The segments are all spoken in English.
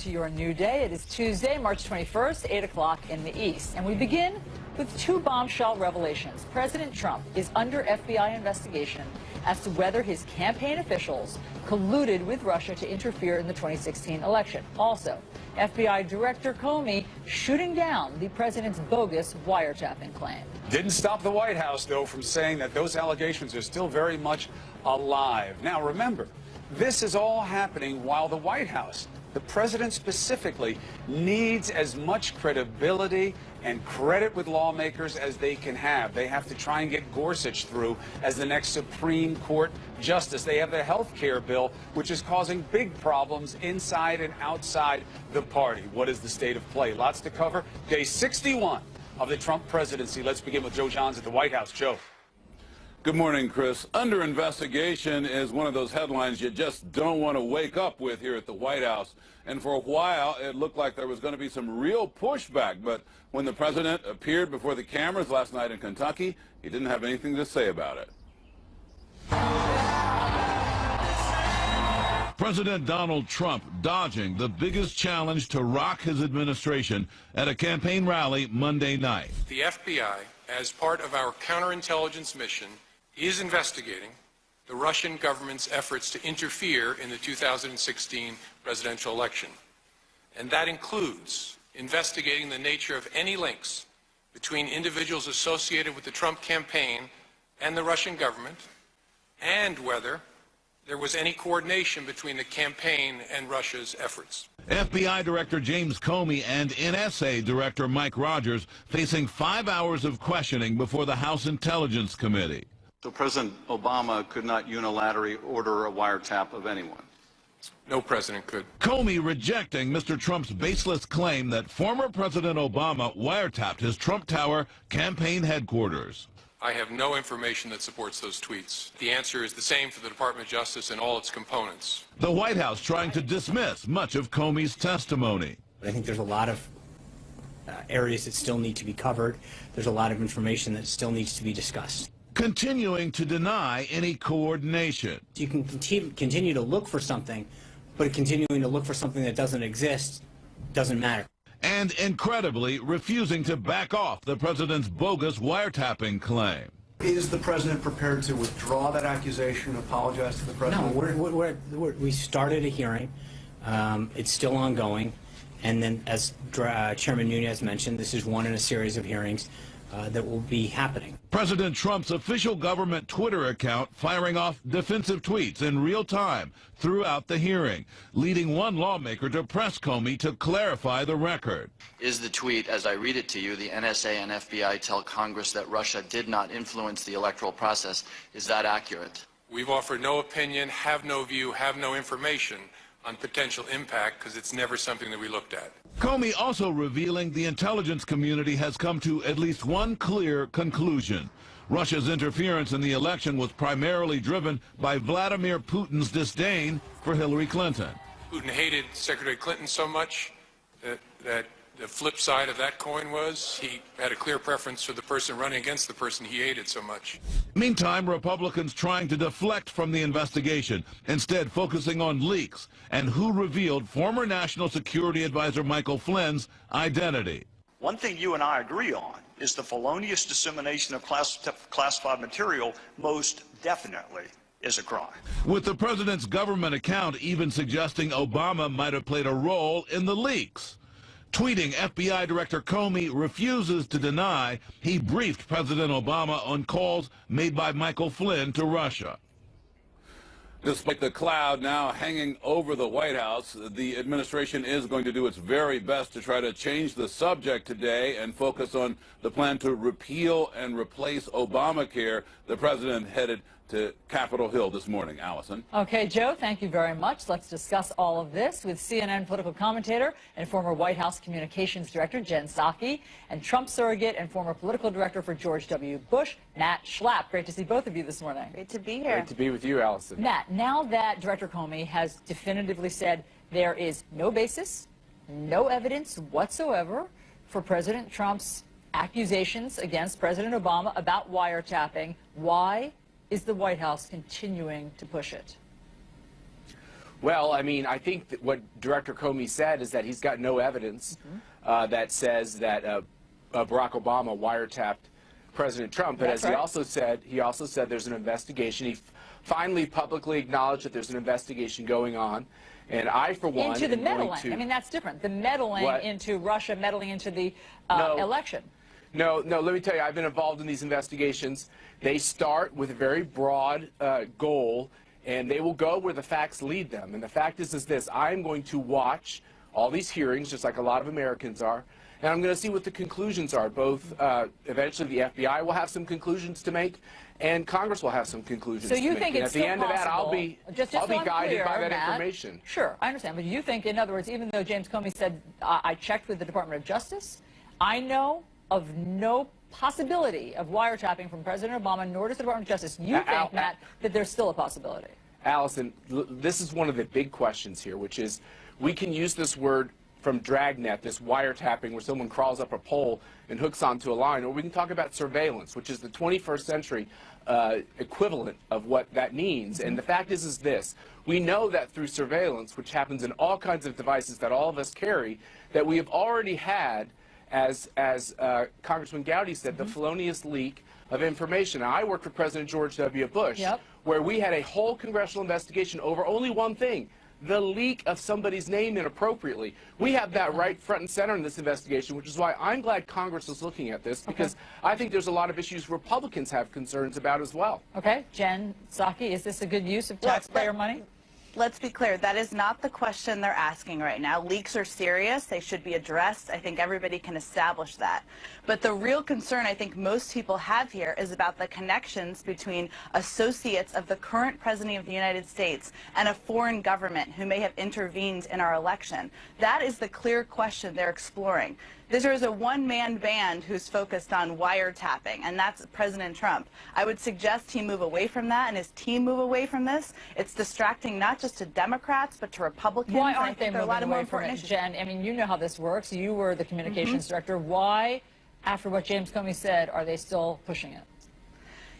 To your new day. It is Tuesday, March 21st, 8 o'clock in the East. And we begin with two bombshell revelations. President Trump is under FBI investigation as to whether his campaign officials colluded with Russia to interfere in the 2016 election. Also, FBI Director Comey shooting down the president's bogus wiretapping claim. Didn't stop the White House, though, from saying that those allegations are still very much alive. Now, remember, this is all happening while the White House, the president specifically, needs as much credibility and credit with lawmakers as they can have. They have to try and get Gorsuch through as the next Supreme Court justice. They have the health care bill, which is causing big problems inside and outside the party. What is the state of play? Lots to cover. Day 61 of the Trump presidency. Let's begin with Joe Johns at the White House. Joe. Good morning, Chris. Under investigation is one of those headlines you just don't want to wake up with here at the White House. And for a while, it looked like there was going to be some real pushback. But when the president appeared before the cameras last night in Kentucky, he didn't have anything to say about it. President Donald Trump dodging the biggest challenge to rock his administration at a campaign rally Monday night. The FBI, as part of our counterintelligence mission, is investigating the Russian government's efforts to interfere in the 2016 presidential election. And that includes investigating the nature of any links between individuals associated with the Trump campaign and the Russian government, and whether there was any coordination between the campaign and Russia's efforts. FBI Director James Comey and NSA Director Mike Rogers facing 5 hours of questioning before the House Intelligence Committee. So President Obama could not unilaterally order a wiretap of anyone? No president could. Comey rejecting Mr. Trump's baseless claim that former President Obama wiretapped his Trump Tower campaign headquarters. I have no information that supports those tweets. The answer is the same for the Department of Justice and all its components. The White House trying to dismiss much of Comey's testimony. I think there's a lot of areas that still need to be covered. There's a lot of information that still needs to be discussed. Continuing to deny any coordination. You can continue to look for something, but continuing to look for something that doesn't exist doesn't matter. And incredibly refusing to back off the president's bogus wiretapping claim. Is the president prepared to withdraw that accusation, apologize to the president? No, we started a hearing. It's still ongoing. And then, as Chairman Nunes mentioned, this is one in a series of hearings that will be happening. President Trump's official government Twitter account firing off defensive tweets in real time throughout the hearing, leading one lawmaker to press Comey to clarify the record. Is the tweet, as I read it to you, the NSA and FBI tell Congress that Russia did not influence the electoral process, is that accurate? We've offered no opinion, have no view, have no information on potential impact because it's never something that we looked at. Comey also revealing the intelligence community has come to at least one clear conclusion. Russia's interference in the election was primarily driven by Vladimir Putin's disdain for Hillary Clinton. Putin hated Secretary Clinton so much that the flip side of that coin was he had a clear preference for the person running against the person he hated so much. Meantime, Republicans trying to deflect from the investigation, instead focusing on leaks and who revealed former National Security Advisor Michael Flynn's identity. One thing you and I agree on is the felonious dissemination of classified material most definitely is a crime. With the president's government account even suggesting Obama might have played a role in the leaks. Tweeting, FBI Director Comey refuses to deny he briefed President Obama on calls made by Michael Flynn to Russia. Despite the cloud now hanging over the White House, the administration is going to do its very best to try to change the subject today and focus on the plan to repeal and replace Obamacare. The president headed to Capitol Hill this morning. Allison. Okay, Joe, thank you very much. Let's discuss all of this with CNN political commentator and former White House communications director Jen Psaki and Trump surrogate and former political director for George W. Bush, Matt Schlapp. Great to see both of you this morning. Great to be here. Great to be with you, Allison. Matt, now that Director Comey has definitively said there is no basis, no evidence whatsoever for President Trump's accusations against President Obama about wiretapping, why is the White House continuing to push it? Well, I mean, I think that what Director Comey said is that he's got no evidence that says that Barack Obama wiretapped President Trump. But That's as right. he also said there's an investigation. He finally publicly acknowledged that there's an investigation going on. And I, for one, into the am going meddling. to... I mean, that's different. The meddling into Russia, meddling into the election. No, let me tell you, I've been involved in these investigations. They start with a very broad goal, and they will go where the facts lead them. And the fact is this: I'm going to watch all these hearings, just like a lot of Americans are, and I'm going to see what the conclusions are. Both, eventually the FBI will have some conclusions to make, and Congress will have some conclusions to make. So you think and it's at the end possible, of that, I'll be guided by that information. Sure, I understand. But you think, in other words, even though James Comey said, I checked with the Department of Justice, I know of no possibility of wiretapping from President Obama, nor does the Department of Justice. You think, Matt, that there's still a possibility? Allison, this is one of the big questions here, which is we can use this word from Dragnet, this wiretapping where someone crawls up a pole and hooks onto a line, or we can talk about surveillance, which is the 21st century equivalent of what that means. And the fact is this: we know that through surveillance, which happens in all kinds of devices that all of us carry, that we have already had, as Congressman Gowdy said, the felonious leak of information. Now, I worked for President George W. Bush, where we had a whole congressional investigation over only one thing: the leak of somebody's name inappropriately. We have that right front and center in this investigation, which is why I'm glad Congress is looking at this, because I think there's a lot of issues Republicans have concerns about as well. Okay, Jen Psaki, is this a good use of taxpayer money? Let's be clear, that is not the question they're asking right now. Leaks are serious. They should be addressed. I think everybody can establish that. But the real concern I think most people have here is about the connections between associates of the current President of the United States and a foreign government who may have intervened in our election. That is the clear question they're exploring. There is a one-man band who's focused on wiretapping, and that's President Trump. I would suggest he move away from that and his team move away from this. It's distracting not just to Democrats, but to Republicans. Why aren't they moving away from it, Jen? I mean, you know how this works. You were the communications director. Why, after what James Comey said, are they still pushing it?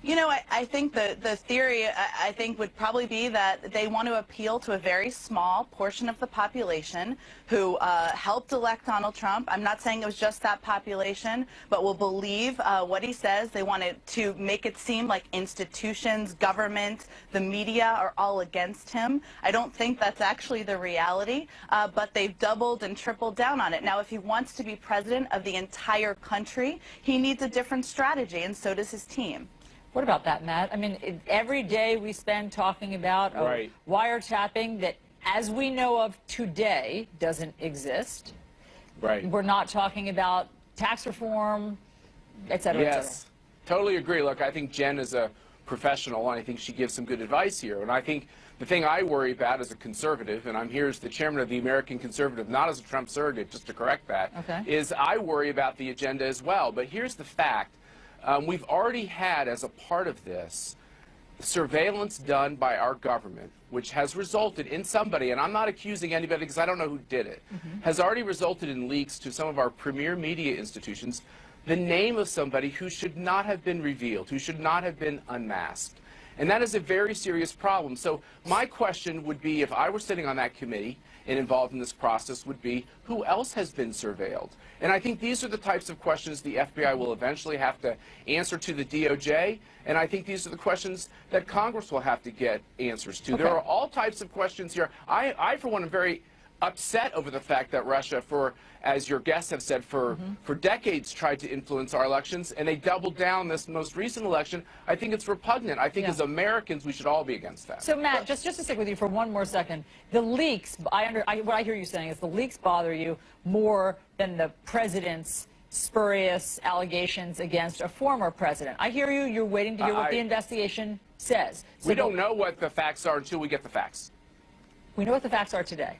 You know, I think the theory, I think, would probably be that they want to appeal to a very small portion of the population who helped elect Donald Trump. I'm not saying it was just that population, but will believe what he says. They wanted to make it seem like institutions, government, the media are all against him. I don't think that's actually the reality, but they've doubled and tripled down on it. Now, if he wants to be president of the entire country, he needs a different strategy, and so does his team. What about that, Matt? I mean, every day we spend talking about wiretapping that, as we know of today, doesn't exist. Right. We're not talking about tax reform, et cetera, et cetera. Yes, totally agree. Look, I think Jen is a professional, and I think she gives some good advice here. And I think the thing I worry about as a conservative, and I'm here as the chairman of the American Conservative, not as a Trump surrogate, just to correct that, is I worry about the agenda as well. But here's the fact. We've already had, as a part of this, surveillance done by our government, which has resulted in somebody, and I'm not accusing anybody because I don't know who did it, has already resulted in leaks to some of our premier media institutions, the name of somebody who should not have been revealed, who should not have been unmasked. And that is a very serious problem. So my question would be, if I were sitting on that committee and involved in this process, would be, who else has been surveilled? And I think these are the types of questions the FBI will eventually have to answer to the DOJ, and I think these are the questions that Congress will have to get answers to. There are all types of questions here. I for one, am very upset over the fact that Russia, as your guests have said, for decades tried to influence our elections, and they doubled down this most recent election. I think it's repugnant. I think as Americans, we should all be against that. So, Matt, just to stick with you for one more second, the leaks, what I hear you saying is the leaks bother you more than the president's spurious allegations against a former president. I hear you. You're waiting to hear what the investigation says. So we don't know what the facts are until we get the facts. We know what the facts are today.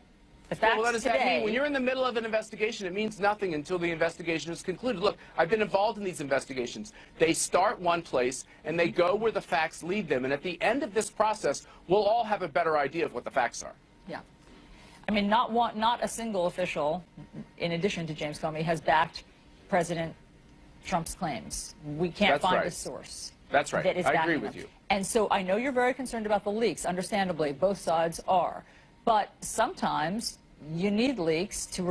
The facts well, what does today, that mean? When you're in the middle of an investigation, it means nothing until the investigation is concluded. Look, I've been involved in these investigations. They start one place, and they go where the facts lead them. And at the end of this process, we'll all have a better idea of what the facts are. Yeah. I mean, not a single official, in addition to James Comey, has backed President Trump's claims. We can't find a source. That's right. That is I agree backing with them. you. And so I know you're very concerned about the leaks. Understandably, both sides are. But sometimes you need leaks to